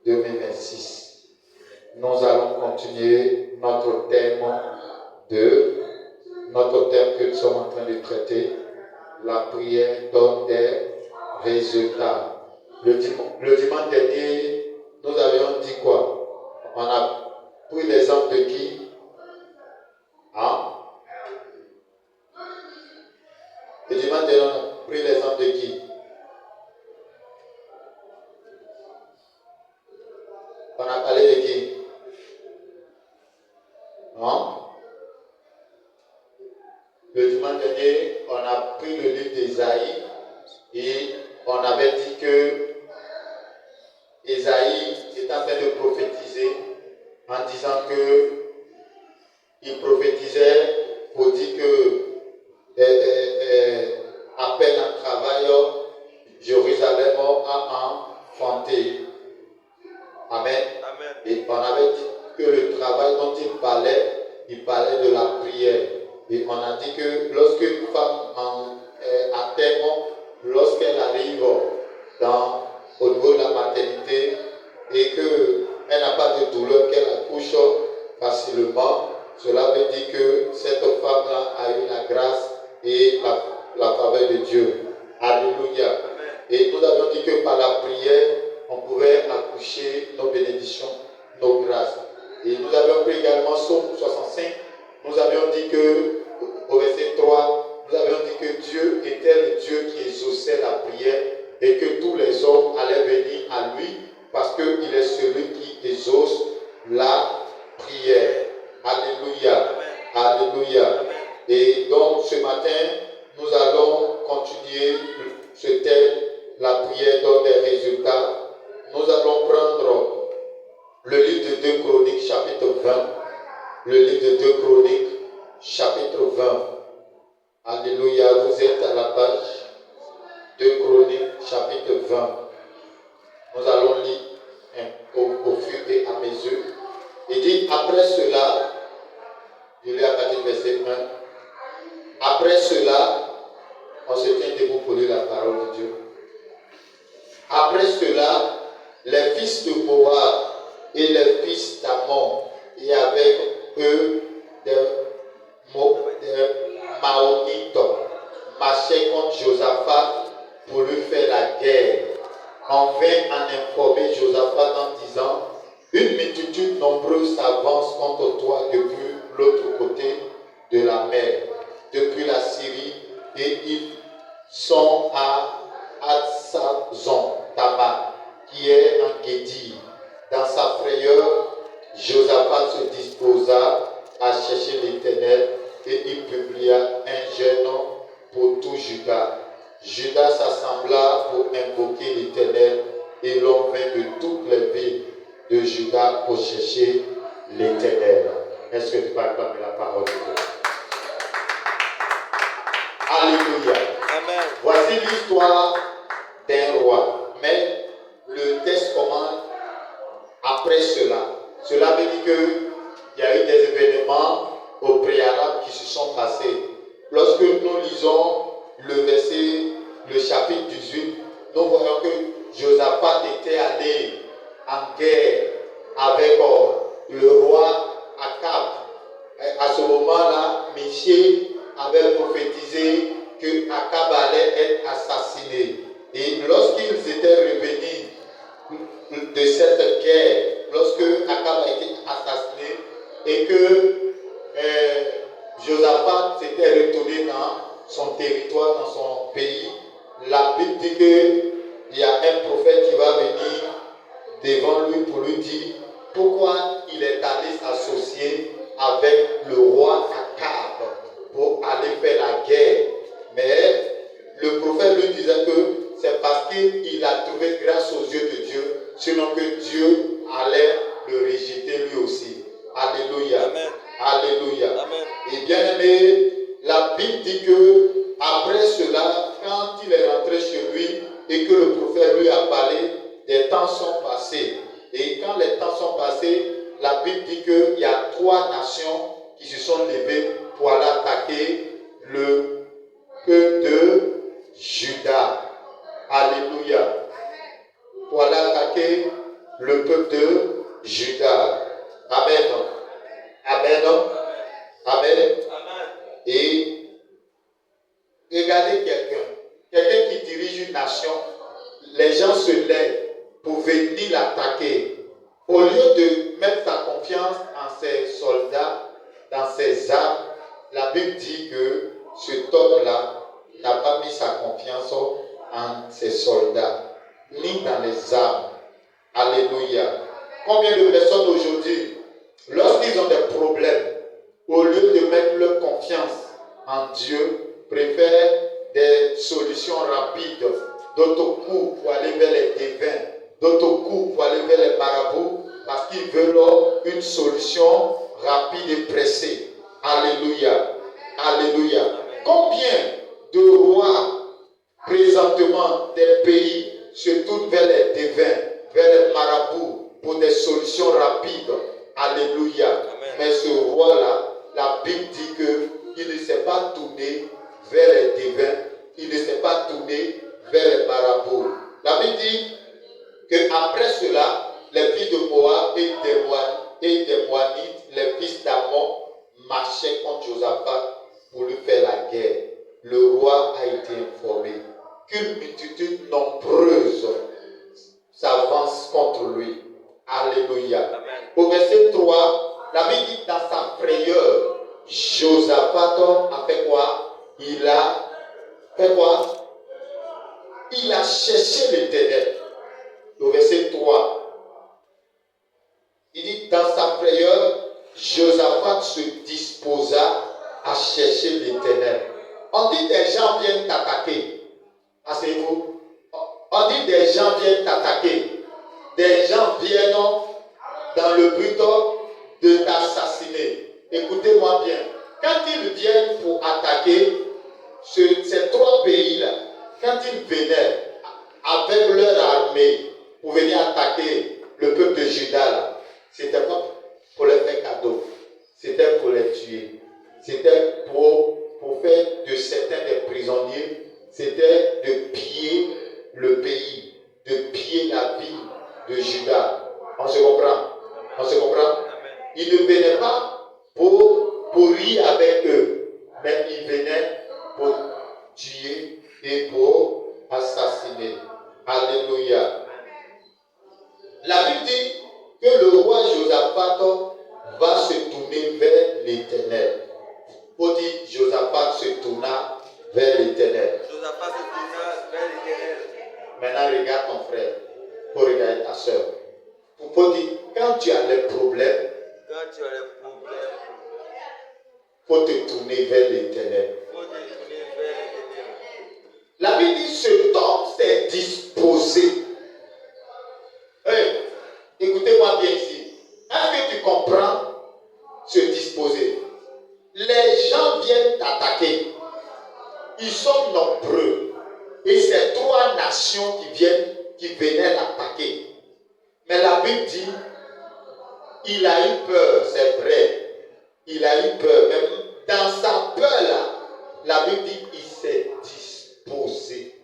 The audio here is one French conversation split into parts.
2026. Nous allons continuer notre thème que nous sommes en train de traiter. La prière donne des résultats. Le dimanche dernier, nous avions dit quoi? On a pris l'exemple de qui? Le dimanche dernier, on a pris l'exemple de qui? On a parlé de qui? Non? Le dimanche dernier, on a pris le livre d'Ésaïe et on avait dit que Ésaïe est en train de prophétiser en disant que il prophétisait pour dire que appel à travail, Jérusalem a enfanté. Amen. Amen. Et on avait dit que le travail dont il parlait de la prière. Et on a dit que lorsque une femme à terme, lorsqu'elle arrive au niveau de la maternité et qu'elle n'a pas de douleur, qu'elle accouche facilement, cela veut dire que cette femme-là a eu la grâce et la faveur de Dieu. Alléluia. Amen. Et nous avions dit que par la prière, on pouvait accoucher nos bénédictions, nos grâces. Et nous avions pris également Psaume 65. Nous avions dit que, au verset 3, nous avions dit que Dieu était le Dieu qui exauçait la prière et que tous les hommes allaient venir à lui parce qu'il est celui qui exauce la prière. Alléluia. Alléluia. Et donc ce matin, nous allons continuer ce thème, la prière donne des résultats. Nous allons prendre le livre de 2 Chroniques, chapitre 20. Le livre de 2 Chroniques, chapitre 20. Alléluia, vous êtes à la page 2 Chroniques, chapitre 20. Nous allons lire au fur et à mesure. Il dit, après cela, je lis à partir du verset 1. Après cela, on se tient debout pour lire la parole de Dieu. Après cela, les fils de Moab et les fils d'Ammon, et avec eux des Maonites, marchaient contre Josaphat pour lui faire la guerre. On vint en informer Josaphat en disant, une multitude nombreuse s'avance contre toi depuis l'autre côté de la mer, depuis la Syrie, et ils sont à Hatzazon Tamar, qui est en Guédi. Dans sa frayeur, Josaphat se disposa à chercher l'Éternel et il publia un jeûne pour tout Juda. Juda s'assembla pour invoquer l'Éternel et l'on vint de toutes les villes de Juda pour chercher l'Éternel. Est-ce que tu peux acclamer la parole de Dieu? Alléluia. Amen. Voici l'histoire d'un roi. Mais le texte commence après cela. Cela veut dire qu'il y a eu des événements au préalable qui se sont passés. Lorsque nous lisons le chapitre 18, nous voyons que Josaphat était allé en guerre avec le roi Akab. À ce moment-là, Michée avait prophétisé que Akab allait être assassiné. Et lorsqu'ils étaient revenus de cette guerre, lorsque Akab a été assassiné et que Josaphat s'était retourné dans son territoire, dans son pays, la Bible dit qu'il y a un prophète qui va venir devant lui pour lui dire pourquoi il est allé s'associer avec le roi Akab pour aller faire la guerre. Mais le prophète lui disait que c'est parce qu'il a trouvé grâce aux yeux de Dieu, sinon que Dieu allait le rejeter lui aussi. Alléluia. Amen. Alléluia. Amen. Et bien aimé, la Bible dit que après cela, quand il est rentré chez lui et que le prophète lui a parlé, des temps sont passés. Et quand les temps sont passés, la Bible dit qu'il y a 3 nations qui se sont levées pour aller attaquer le peuple de Juda. Alléluia. Pour aller attaquer le peuple de Juda. Amen. Amen. Amen. Et regardez quelqu'un qui dirige une nation, les gens se lèvent pour venir l'attaquer. Au lieu de mettre sa confiance en ses soldats, dans ses armes, la Bible dit que cet homme-là n'a pas mis sa confiance en ses soldats, ni dans les armes. Alléluia. Combien de personnes aujourd'hui, lorsqu'ils ont des problèmes, au lieu de mettre leur confiance en Dieu, préfèrent des solutions rapides, d'autres coups pour aller vers les devins, d'autres coups pour aller vers les marabouts, parce qu'ils veulent une solution rapide et pressée. Alléluia. Alléluia. Combien de rois présentement des pays se tournent vers les devins, vers les marabouts pour des solutions rapides. Alléluia. Amen. Mais ce roi-là, la Bible dit qu'il ne s'est pas tourné vers les devins, il ne s'est pas tourné vers les marabouts. La Bible dit qu'après cela, les fils de Moab et des Moabites, les fils d'Ammon, marchaient contre Josaphat pour lui faire la guerre. Le roi a été informé qu'une multitude nombreuse s'avance contre lui. Alléluia. Amen. Au verset 3, la Bible dit dans sa frayeur, Josaphat a fait quoi? Il a fait quoi? Il a cherché l'Éternel. Au verset 3, il dit dans sa frayeur, Josaphat se disposa à chercher l'Éternel. On dit des gens viennent t'attaquer. Asseyez-vous. On dit des gens viennent t'attaquer. Des gens viennent dans le but de t'assassiner. Écoutez-moi bien. Quand ils viennent pour attaquer ces trois pays-là, quand ils venaient avec leur armée pour venir attaquer le peuple de Juda, c'était pas pour les faire cadeau. C'était pour les tuer. C'était pour faire de certains des prisonniers. C'était de piller le pays, de piller la ville de Juda. On se comprend? On se comprend? Ils ne venaient pas pour rire avec eux, mais ils venaient pour tuer et pour assassiner. Alléluia. La Bible dit que le roi Josaphat va se tourner vers l'Éternel. Faut dire Josaphat se tourna vers l'Éternel. Josaphat se tourna vers l'Éternel. Maintenant regarde ton frère. Faut regarder ta soeur. Faut dire quand tu as les problèmes, faut te tourner vers l'Éternel. La Bible dit cet homme s'est disposé. Hey, écoutez-moi bien ici. Est-ce que tu comprends se disposer? Les gens viennent t'attaquer. Ils sont nombreux. Et c'est trois nations qui venaient l'attaquer. Mais la Bible dit, il a eu peur, c'est vrai. Il a eu peur. Même dans sa peur-là, la Bible dit, il s'est disposé.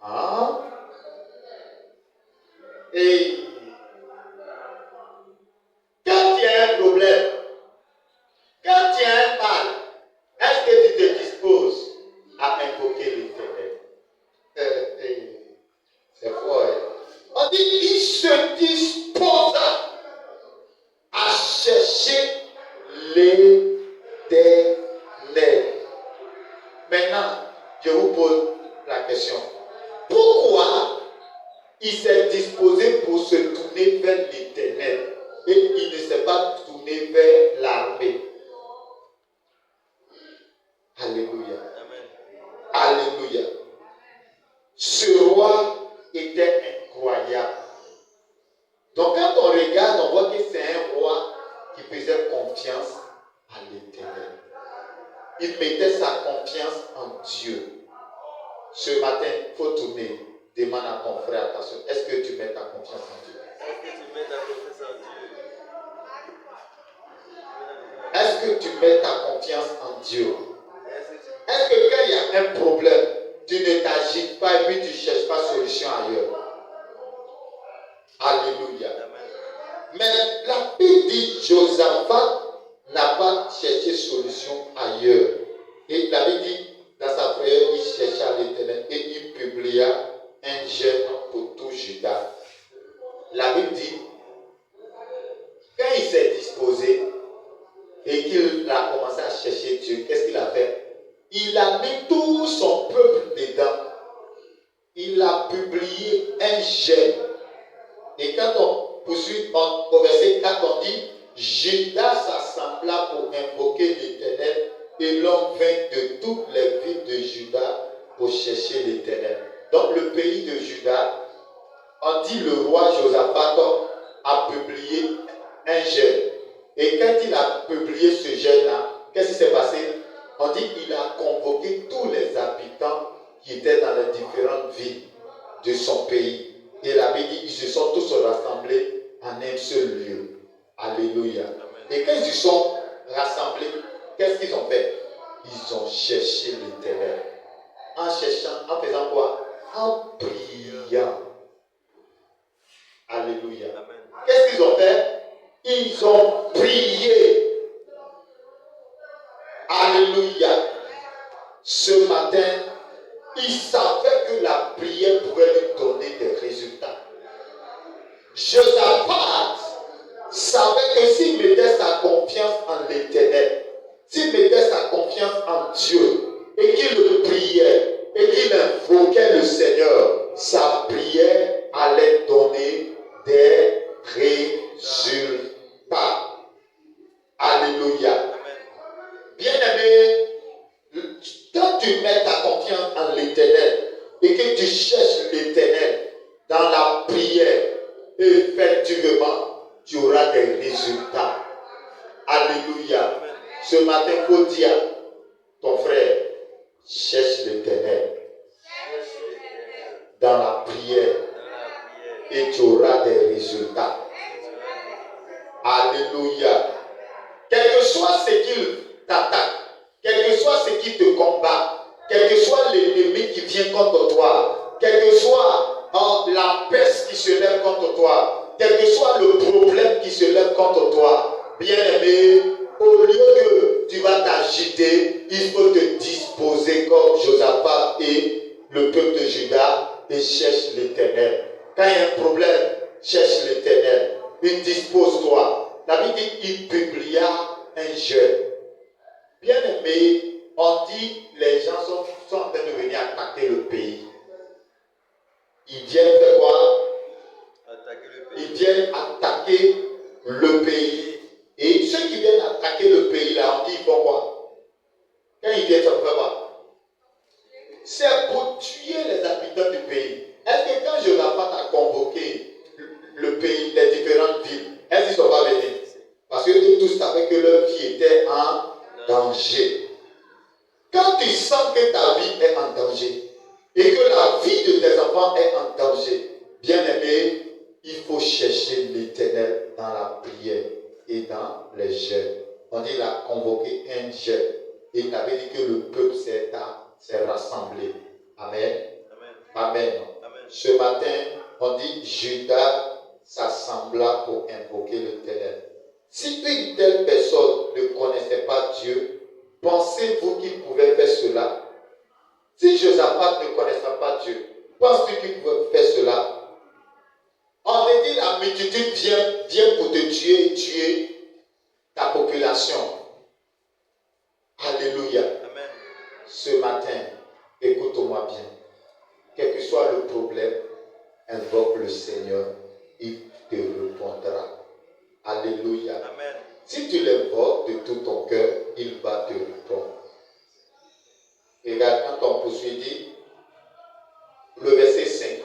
Hein? Et quand il y a un problème, quand il y a un mal, est-ce que tu te disposes à invoquer l'Éternel? C'est fort. Hein? On dit il se disposa à chercher l'Éternel. Maintenant, je vous pose la question. Pourquoi il s'est disposé pour se tourner vers l'Éternel et il ne s'est pas tourné vers l'armée? Alléluia. Amen. Alléluia. Ce roi était incroyable. Donc quand on regarde, on voit que c'est un roi qui faisait confiance à l'Éternel. Il mettait sa confiance en Dieu. Ce matin, il faut tourner. Demande à ton frère, à ta soeur, est-ce que tu mets ta confiance en Dieu? Est-ce que tu mets ta confiance en Dieu? Est-ce que tu mets ta confiance en Dieu? Est-ce que quand il y a un problème, tu ne t'agites pas et puis tu ne cherches pas solution ailleurs? Alléluia. Mais la Bible dit Josaphat n'a pas cherché solution ailleurs. Et la Bible dit, dans sa prière, il chercha l'Éternel et il publia un jeûne pour tout Juda. La Bible dit, quand il s'est disposé et qu'il a commencé à chercher Dieu, qu'est-ce qu'il a fait? Il a mis tout son peuple dedans. Il a publié un jeûne. Et quand on poursuit au verset 4, on dit, Judas s'assembla pour invoquer l'Éternel et l'homme vint de toutes les villes de Juda pour chercher l'Éternel. Donc le pays de Juda, on dit le roi Josaphat a publié un jeûne. Et quand il a publié ce jeûne-là, qu'est-ce qui s'est passé? On dit qu'il a convoqué tous les habitants qui étaient dans les différentes villes de son pays. Et la Bible dit qu'ils se sont tous rassemblés en un seul lieu. Alléluia. Et quand ils se sont rassemblés, qu'est-ce qu'ils ont fait? Ils ont cherché l'Éternel. En cherchant, en faisant quoi? En priant. Alléluia. Qu'est-ce qu'ils ont fait? Ils ont prié. Alléluia. Ce matin, ils savaient que la prière pourrait lui donner des résultats. Josaphat savait que s'il mettait sa confiance en l'Éternel, s'il mettait sa confiance en Dieu, et qu'il le priait, et qu'il invoquait le Seigneur, sa prière allait donner des résultats. Alléluia. Bien-aimé, quand tu mets ta confiance en l'Éternel et que tu cherches l'Éternel dans la prière, effectivement, tu auras des résultats. Alléluia. Ce matin, il faut dire, ton frère, cherche l'Éternel dans la prière et tu auras des résultats. Alléluia. Quel que soit ce qu'il t'attaque, quel que soit ce qui te combat, quel que soit l'ennemi qui vient contre toi, quel que soit la peste qui se lève contre toi, quel que soit le problème qui se lève contre toi, bien-aimé, au lieu que tu vas t'agiter, il faut te disposer comme Josaphat et le peuple de Juda et cherche l'Éternel. Quand il y a un problème, cherche l'Éternel. Dispose-toi. La Bible dit il publia un jeûne. Bien-aimé, on dit les gens sont en train de venir attaquer le pays. Ils viennent faire quoi? Ils viennent attaquer le pays. Et ceux qui viennent attaquer le pays là, on dit ils font quoi? Quand ils viennent, ça fait quoi? C'est pour tuer les habitants du pays. Est-ce que quand Josaphat a convoqué le pays, les différentes villes, est-ce qu'ils ne sont pas venus? Parce que tous savaient que leur vie était en danger. Quand tu sens que ta vie est en danger et que la vie de tes enfants est en danger, bien-aimé, il faut chercher l'Éternel dans la prière et dans les jeûnes. On dit qu'il a convoqué un jeûne et il avait dit que le peuple s'est rassemblé. Amen. Amen. Ce matin, on dit Judas s'assembla pour invoquer l'Éternel. Si une telle personne ne connaissait pas Dieu, pensez-vous qu'il pouvait faire cela? Si Josaphat ne connaissait pas Dieu, penses-tu qu'il pouvait faire cela? On me dit la multitude vient pour te tuer et tuer ta population. Alléluia. Amen. Ce matin, écoute-moi bien. Quel que soit le problème, invoque le Seigneur, il te répondra. Alléluia. Amen. Si tu l'invoques de tout ton cœur, il va te répondre. Regarde, quand on poursuit, dit, le verset 5.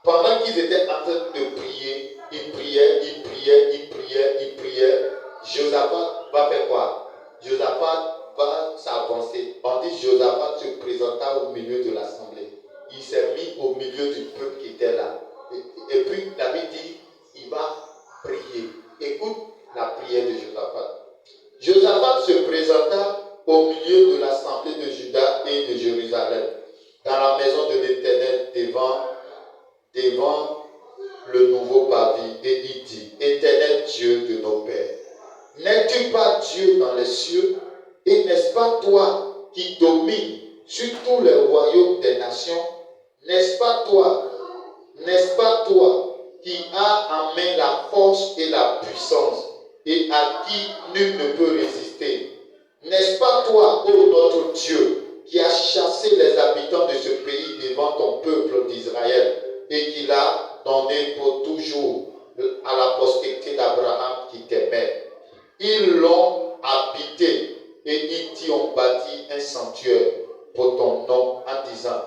Pendant qu'ils étaient en train de prier, ils priaient, Josaphat va faire quoi? Josaphat va s'avancer. On dit Josaphat se présenta au milieu de l'assemblée. Il s'est mis au milieu du peuple qui était là. Et puis, la Bible dit, il va prier. Écoute la prière de Josaphat. Josaphat se présenta au milieu de l'assemblée de Juda et de Jérusalem, dans la maison de l'Éternel, devant et il dit, Éternel Dieu de nos pères, n'es-tu pas Dieu dans les cieux, et n'est-ce pas toi qui domines sur tous les royaumes des nations? N'est-ce pas toi qui as en main la force et la puissance, et à qui nul ne peut résister? N'est-ce pas toi, ô notre Dieu, qui as chassé les habitants de ce pays devant ton peuple d'Israël, et qui l'a donné pour toujours à la postérité d'Abraham qui t'aimait? Ils l'ont habité, et ils t'y ont bâti un sanctuaire pour ton nom, en disant,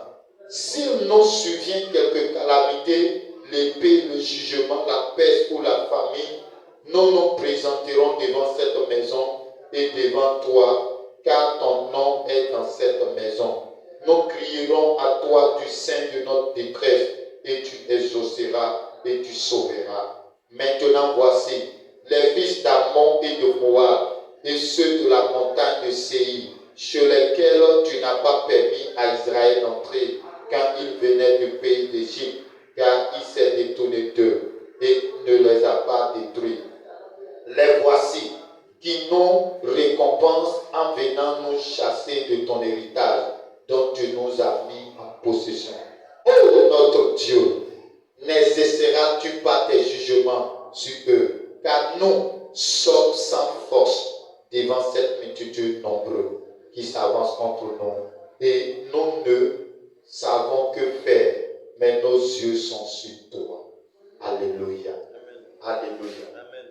s'il nous survient quelque calamité, l'épée, le jugement, la peste ou la famine, nous nous présenterons devant cette maison et devant toi, car ton nom est dans cette maison. Nous crierons à toi du sein de notre détresse, et tu exauceras et tu sauveras. Maintenant voici, les fils d'Ammon et de Moab, et ceux de la montagne de Séir, sur lesquels tu n'as pas permis à Israël d'entrer quand il venait du pays d'Égypte, car il s'est détourné d'eux et ne les a pas détruits. Les voici qui nous récompensent en venant nous chasser de ton héritage dont tu nous as mis en possession. Ô notre Dieu, n'exerceras-tu pas tes jugements sur eux, car nous sommes sans force devant cette multitude nombreuse qui s'avance contre nous, et nous ne savons que faire, mais nos yeux sont sur toi. Alléluia. Alléluia. Amen.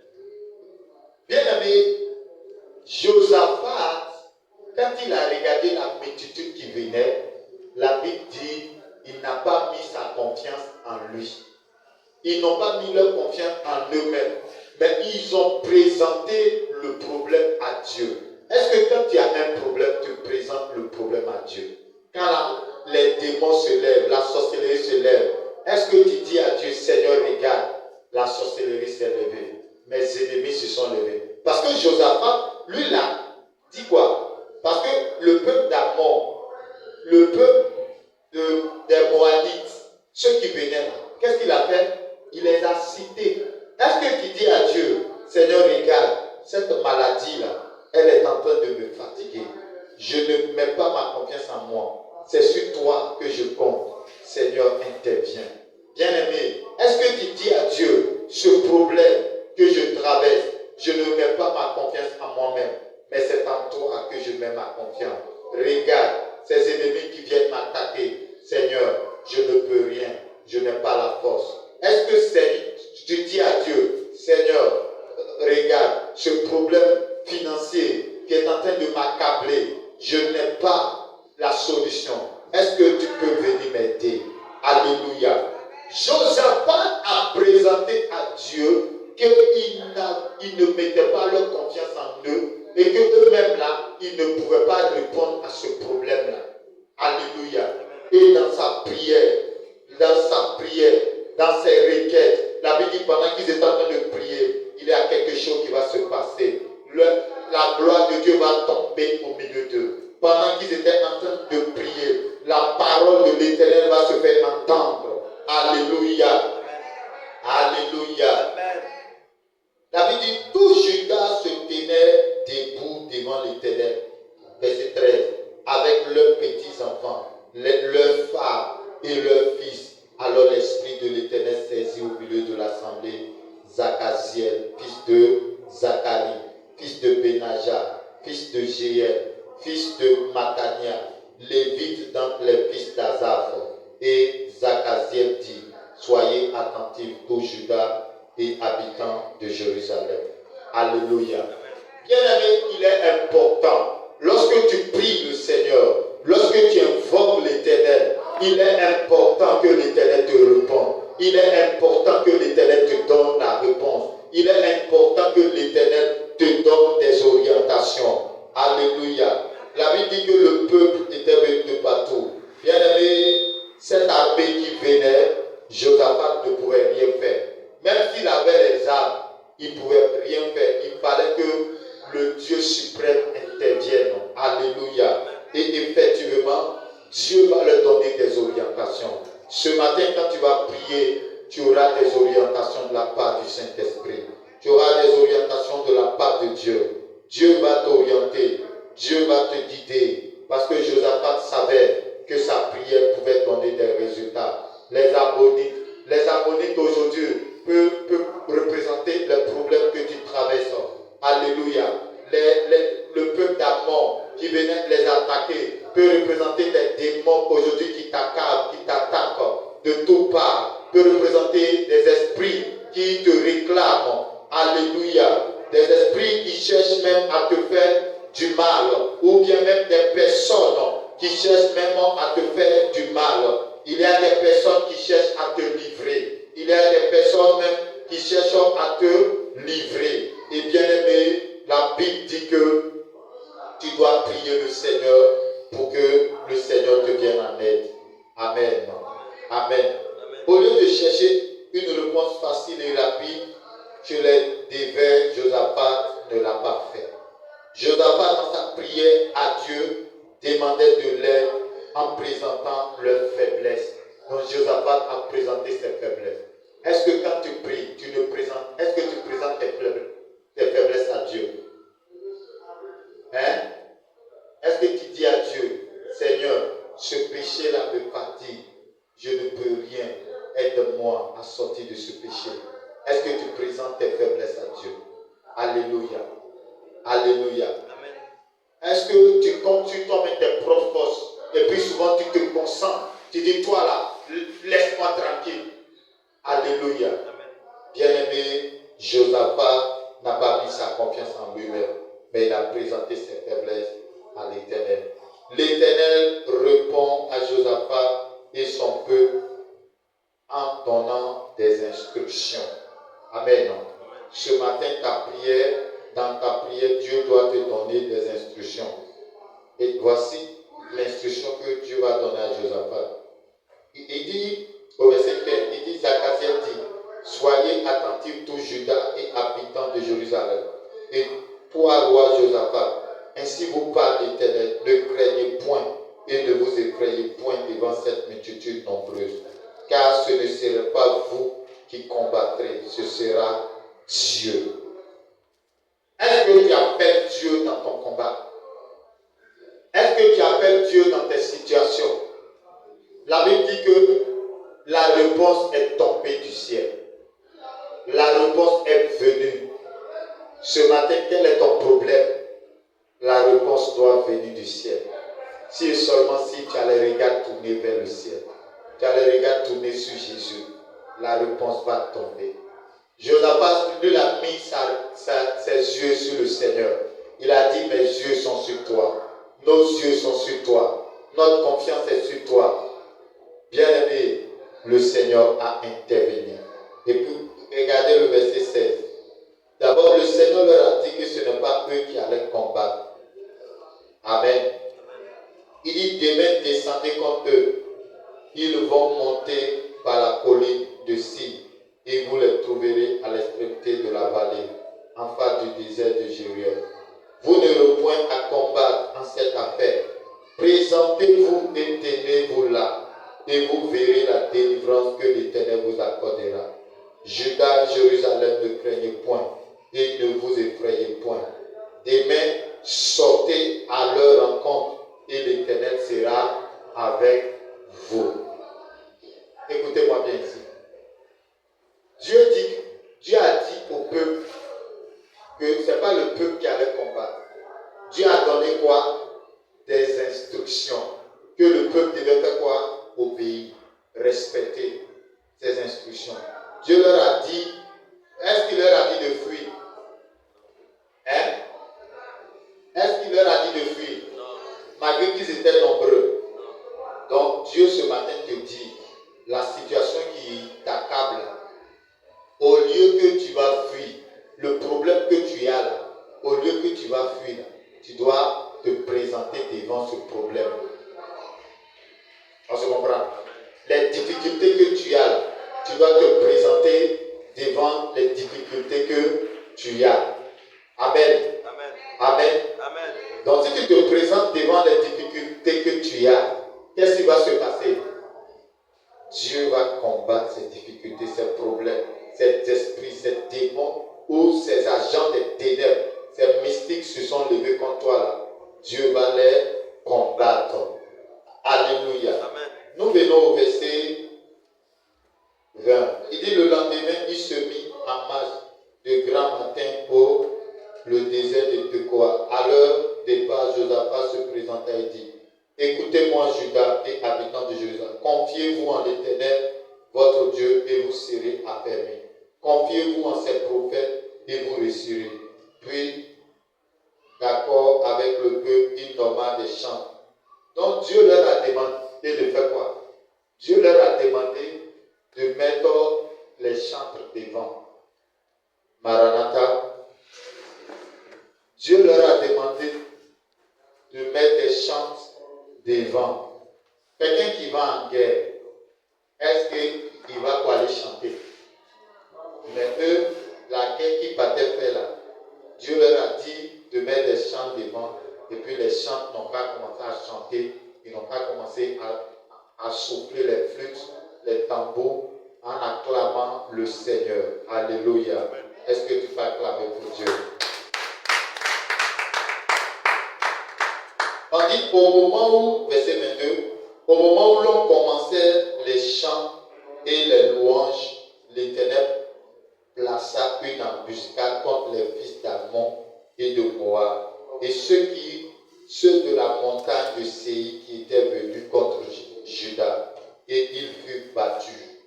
Bien-aimé, Josaphat, quand il a regardé la multitude qui venait, la Bible dit, il n'a pas mis sa confiance en lui. Ils n'ont pas mis leur confiance en eux-mêmes, mais ils ont présenté le problème à Dieu. Est-ce que quand tu as un problème, tu présentes le problème à Dieu? Quand les démons se lèvent, la sorcellerie se lève, est-ce que tu dis à Dieu, Seigneur, regarde, la sorcellerie s'est levée, mes ennemis se sont levés? Parce que Josaphat, lui, il a dit quoi? Parce que le peuple d'Ammon, le peuple des Moabites, ceux qui venaient là, qu'est-ce qu'il a fait? Il les a cités. Est-ce que tu dis à Dieu, Seigneur, regarde, cette maladie-là, elle est en train de me fatiguer. Je ne mets pas ma confiance en moi. C'est sur toi que je compte. Seigneur, interviens. Bien-aimé, est-ce que tu dis à Dieu, ce problème que je traverse, je ne mets pas ma confiance en moi-même, mais c'est en toi que je mets ma confiance. Regarde, ces ennemis qui viennent m'attaquer. Seigneur, je ne peux rien. Je n'ai pas la force. Est-ce que tu dis à Dieu, Seigneur, regarde, ce problème financier qui est en train de m'accabler, je n'ai pas la solution. Est-ce que tu peux venir m'aider? Alléluia. Josaphat a présenté à Dieu qu'ils ne mettaient pas leur confiance en eux et qu'eux-mêmes là, ils ne pouvaient pas répondre à ce problème-là. Alléluia. Et dans sa prière, dans ses requêtes, la Bible dit pendant qu'ils étaient en train de prier, il y a quelque chose qui va se passer. La gloire de Dieu va tomber au milieu d'eux. Pendant qu'ils étaient en train de prier, la parole de l'Éternel va se faire entendre. Alléluia. Alléluia. La Bible dit, tout Judas se tenait debout devant l'Éternel. Verset 13. Avec leurs petits-enfants, leurs femmes et leurs fils. Alors l'Esprit de l'Éternel saisit au milieu de l'assemblée Zachaziel, fils de Zacharie, fils de Benaja, fils de Jéel, fils de Matania, Lévite d'entre les fils d'Azaph. Et Zachaziel dit, soyez attentifs, tout Judas et habitants de Jérusalem. Alléluia. Bien-aimé, il est important, lorsque tu pries le Seigneur, lorsque tu invoques l'Éternel, il est important que l'Éternel te réponde. Il est important que l'Éternel te donne la réponse. Il est important que l'Éternel te donne des orientations. Alléluia. La Bible dit que le peuple était venu de partout. Bien-aimé, cette armée qui venait, Josaphat ne pouvait rien faire. Même s'il avait les armes, il ne pouvait rien faire. Il fallait que le Dieu suprême intervienne. Alléluia. Et effectivement, Dieu va leur donner des orientations. Ce matin, quand tu vas prier, tu auras des orientations de la part du Saint-Esprit. Tu auras des orientations de la part de Dieu. Dieu va t'orienter. Dieu va te guider. Parce que Josaphat savait que sa prière pouvait donner des résultats. Les Ammonites aujourd'hui peuvent représenter les problèmes que tu traverses. Alléluia. Le peuple d'Ammon qui venait les attaquer peut représenter des démons aujourd'hui qui t'accablent, qui t'attaquent de toutes parts. Peut représenter des esprits qui te réclament. Alléluia. Des esprits qui cherchent même à te faire du mal. Ou bien même des personnes qui cherchent même à te faire du mal. Il y a des personnes qui cherchent à te livrer. Il y a des personnes même qui cherchent à te livrer. Et bien aimé, la Bible dit que tu dois prier le Seigneur pour que le Seigneur te vienne en aide. Amen. Amen. Au lieu de chercher une réponse facile et rapide, je les dévers, Josaphat ne l'a pas fait. Josaphat, dans sa prière à Dieu, demandait de l'aide en présentant leurs faiblesses. Donc Josaphat a présenté ses faiblesses. Est-ce que quand tu pries, est-ce que tu présentes tes faiblesses à Dieu? Hein? Est-ce que tu dis à Dieu, Seigneur, ce péché-là me fatigue, je ne peux rien, aide-moi à sortir de ce péché. Est-ce que tu présentes tes faiblesses à Dieu? Alléluia. Alléluia. Amen. Est-ce que tu comptes sur toi et tes propres forces et puis souvent tu te concentres, tu dis toi là, laisse-moi tranquille. Alléluia. Bien-aimé, Josaphat n'a pas mis sa confiance en lui-même, mais il a présenté ses faiblesses à l'Éternel. L'Éternel répond à Josaphat et son peuple en donnant des instructions. Amen. Ce matin, dans ta prière, Dieu doit te donner des instructions. Et voici l'instruction que Dieu va donner à Josaphat. Il dit, au verset 15, il dit, Zacharie dit, soyez attentifs tous Juda et habitants de Jérusalem. Et toi, roi Josaphat, ainsi vous parle l'Éternel, ne craignez point et ne vous effrayez point devant cette multitude nombreuse. Car ce ne sera pas vous qui combattrez, ce sera Dieu. Est-ce que tu appelles Dieu dans ton combat? Est-ce que tu appelles Dieu dans tes situations? La Bible dit que la réponse est tombée du ciel. La réponse est venue. Ce matin, quel est ton problème? La réponse doit venir du ciel. Si et seulement si tu as les regards tournés vers le ciel, tu as les regards tournés sur Jésus, la réponse va tomber. Josaphat, lui, a mis ses yeux sur le Seigneur. Il a dit, mes yeux sont sur toi. Nos yeux sont sur toi. Notre confiance est sur toi. Bien-aimé, le Seigneur a intervenu. Et puis, regardez le verset 16. D'abord, le Seigneur leur a dit que ce n'est pas eux qui allaient combattre. Amen. Il dit, demain, descendez contre eux. Ils vont monter par la colline de Sire. Et vous les trouverez à l'extrémité de la vallée, en face du désert de Jéruel. Vous n'aurez point à combattre en cette affaire. Présentez-vous et tenez-vous là, et vous verrez la délivrance que l'Éternel vous accordera. Juda et Jérusalem, ne craignez point, et ne vous effrayez point. Demain, sortez à leur rencontre, et l'Éternel sera avec vous. Écoutez-moi bien ici. Dieu a dit au peuple que ce n'est pas le peuple qui allait combattre. Dieu a donné quoi? Des instructions. Que le peuple devait faire quoi? Obéir, respecter ces instructions. Dieu leur a dit, est-ce qu'il leur a dit de fuir? Hein? Est-ce qu'il leur a dit de fuir? Malgré qu'ils étaient nombreux. Donc Dieu ce matin te dit, la situation qui t'accable, au lieu que tu vas fuir, le problème que tu as là, au lieu que tu vas fuir, tu dois te présenter devant ce problème. On se comprend? Les difficultés que tu as là, tu dois te présenter devant les difficultés que tu as. Amen. Amen. Amen. Amen. Donc si tu te présentes devant les difficultés que tu as, qu'est-ce qui va se passer? Dieu va combattre ces difficultés, ces problèmes. démons ou ces agents des ténèbres, ces mystiques se sont levés contre toi là, Dieu va les combattre. Alléluia. Amen. Nous venons au verset 20. Il dit le lendemain, il se mit en marche de grand matin pour le désert de Tekoa. À leur départ, Josaphat se présenta et dit, écoutez-moi, Juda et habitants de Jérusalem, confiez-vous en l'Éternel, votre Dieu, et vous serez affermis. Confiez-vous en ses prophètes et vous réussirez. Puis, d'accord avec le peuple, il nomma des chants. Donc Dieu leur a demandé de faire quoi? Dieu leur a demandé de mettre les chantres devant. Maranatha. Dieu leur a demandé de mettre des chants devant. Quelqu'un qui va en guerre, est-ce qu'il va quoi aller chanter? Mais eux, la guerre qui partait faire là, Dieu leur a dit de mettre des chants devant. Et puis les chants n'ont pas commencé à chanter, ils n'ont pas commencé à souffler les flûtes, les tambours, en acclamant le Seigneur. Alléluia. Est-ce que tu peux acclamer pour Dieu? On dit au moment où, verset 22, au moment où l'on commençait les chants et les louanges, l'Éternel plaça une embuscade contre les fils d'Ammon et de Moab. Et ceux de la montagne de Séir qui étaient venus contre Juda, et ils furent battus.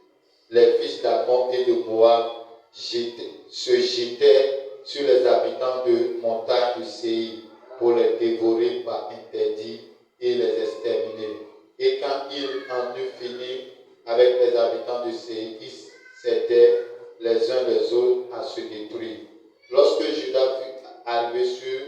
Les fils d'Ammon et de Moab se jetaient sur les habitants de montagne de Séir pour les dévorer par interdit et les exterminer. Et quand ils en eurent fini avec les habitants de Séir, ils s'aidaient les uns les autres à se détruire. Lorsque Juda fut arrivé sur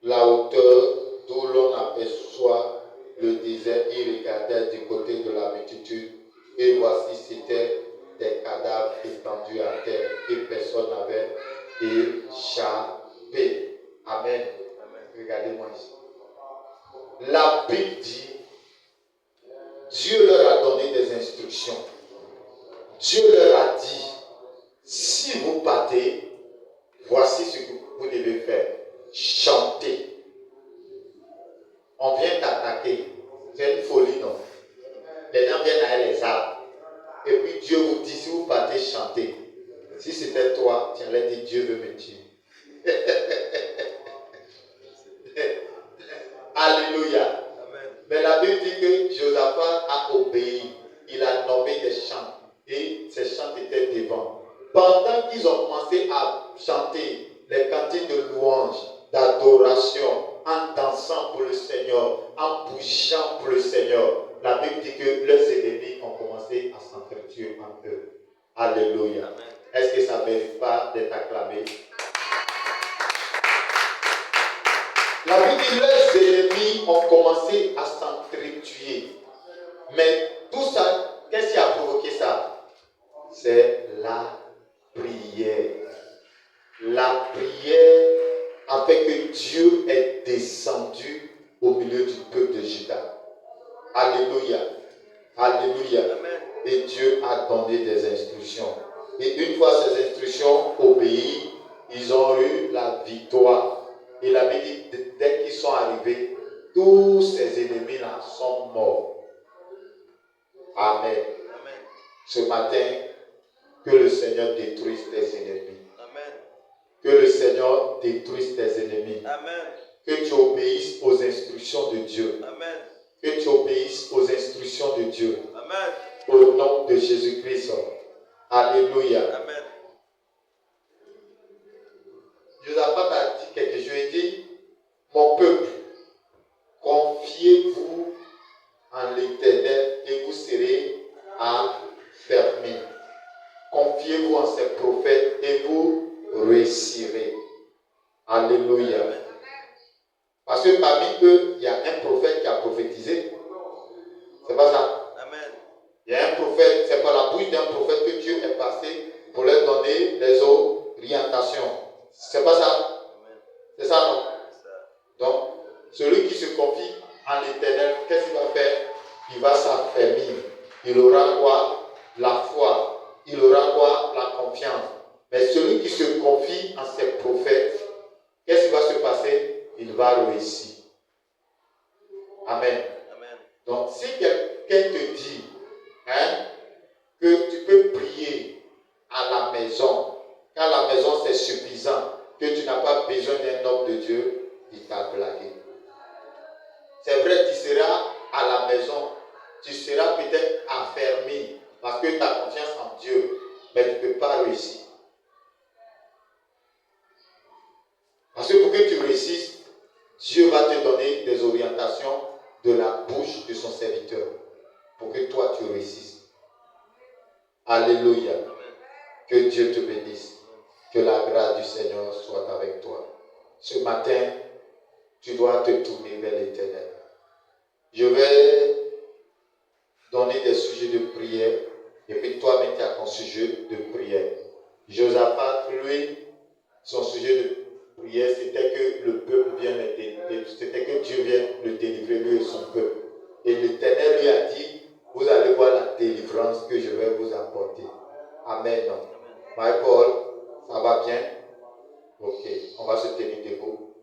la hauteur d'où l'on aperçoit le désert, il regardait du côté de la multitude, et voici c'était des cadavres étendus à terre, et personne n'avait échappé. Amen. Regardez-moi ici. La Bible dit, Dieu leur a donné des instructions. Dieu leur a dit, si vous partez, voici ce que vous devez faire. Chanter. On vient t'attaquer. C'est une folie, non? Les gens viennent avec les arbres. Et puis Dieu vous dit, si vous partez chanter, si c'était toi, tu allais dire, Dieu veut me tuer. Alléluia. Amen. Mais la Bible dit que Josaphat a obéi. Il a nommé des chants. Et ces chants étaient devant. Pendant qu'ils ont commencé à chanter les cantiques de louange, d'adoration, en dansant pour le Seigneur, en bougeant pour le Seigneur, la Bible dit que leurs ennemis ont commencé à s'entretuer entre eux. Alléluia. Amen. Est-ce que ça ne mérite pas d'être acclamé? La Bible dit que leurs ennemis ont commencé à s'entretuer. Mais tout ça, qu'est-ce qui a provoqué ça? C'est la prière. La prière a fait que Dieu est descendu au milieu du peuple de Juda. Alléluia. Alléluia. Amen. Et Dieu a donné des instructions. Et une fois ces instructions obéies, ils ont eu la victoire. Et la Bible dit, dès qu'ils sont arrivés, tous ces ennemis-là sont morts. Amen. Amen. Ce matin, que le Seigneur détruise tes ennemis. Amen. Que le Seigneur détruise tes ennemis. Amen. Que tu obéisses aux instructions de Dieu. Amen. Que tu obéisses aux instructions de Dieu. Amen. Au nom de Jésus-Christ. Alléluia. Amen. Josaphat a dit quelque chose. Il dit, mon peuple, confiez-vous en l'Éternel et vous serez affermis. Confiez-vous en ses prophètes et vous réussirez. Alléluia. Amen. Parce que parmi eux, il y a un prophète qui a prophétisé. C'est pas ça? Amen. Il y a un prophète, c'est par la bouche d'un prophète que Dieu est passé pour leur donner les orientations. C'est pas ça? Amen. C'est ça, non? Donc, celui qui se confie en l'Éternel, qu'est-ce qu'il va faire? Il va s'affermir. Il aura quoi? La foi. Il aura quoi? La confiance. Mais celui qui se confie en ses prophètes, qu'est-ce qui va se passer? Il va réussir. Amen. Amen. Donc, si quelqu'un te dit que tu peux prier à la maison, qu'à la maison c'est suffisant, que tu n'as pas besoin d'un homme de Dieu, il t'a blagué. C'est vrai, tu seras à la maison, tu seras peut-être affermi parce que tu as confiance en Dieu, mais tu ne peux pas réussir. Parce que pour que tu réussisses, Dieu va te donner des orientations de la bouche de son serviteur pour que toi tu réussisses. Alléluia. Que Dieu te bénisse. Que la grâce du Seigneur soit avec toi. Ce matin, tu dois te tourner vers l'Éternel. Je vais donner des sujets de prière et puis toi-même tu as ton sujet de prière. Josaphat, lui, son sujet de prière, c'était que le peuple vienne le délivrer, c'était que Dieu vienne le délivrer, lui et son peuple. Et l'Éternel lui a dit, vous allez voir la délivrance que je vais vous apporter. Amen. Michael, ça va bien? Ok, on va se tenir debout.